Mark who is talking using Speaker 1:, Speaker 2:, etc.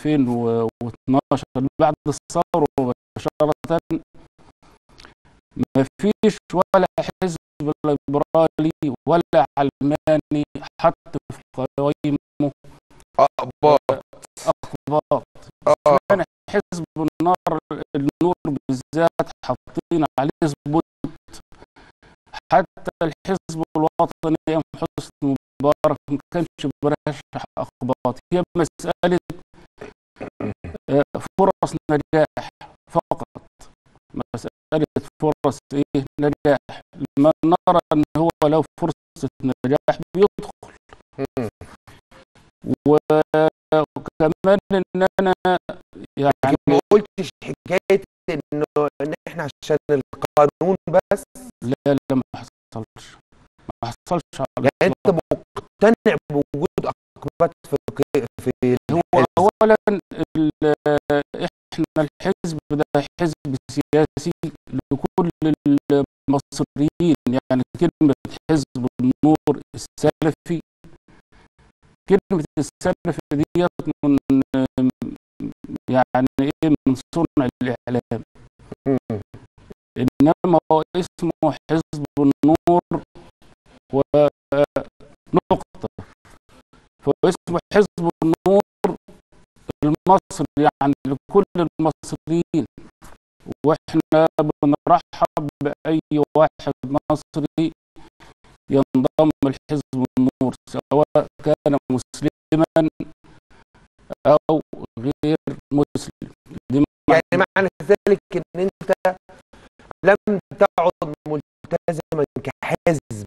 Speaker 1: 2012 بعد الثورة مباشرة ما فيش ولا حزب ليبرالي ولا علماني حط في قوائمه
Speaker 2: اقباط.
Speaker 1: أقباط.
Speaker 2: اه
Speaker 1: كان حزب النور بالذات حاطين عليه ثبوت. حتى الحزب الوطني أيام حسني مبارك ما كانش برشح أقباط. هي مسألة فرص نجاح فقط، مسألة فرص نجاح. لما نرى أن هو لو فرصة نجاح بيدخل. وكمان إن أنا يعني
Speaker 2: ما قلتش حكايه ان احنا عشان القانون بس.
Speaker 1: لا ما حصلش، ما حصلش على
Speaker 2: يعني انت
Speaker 1: الإطلاق.
Speaker 2: مقتنع بوجود اقباط في
Speaker 1: هو
Speaker 2: الحزب؟
Speaker 1: أولا إحنا الحزب ده حزب سياسي لكل المصريين. يعني كلمة حزب النور السلفي، كلمة السلفي ديت من يعني من صنع الإعلام. إنما هو اسمه حزب النور ونقطة. فاسمه حزب النور المصري، يعني لكل المصريين. واحنا بنرحب بأي واحد مصري ينضم لحزب النور، سواء كان مسلما أو غير مسلم. دي
Speaker 2: يعني معنى ذلك ان انت لم تعد ملتزما كحزب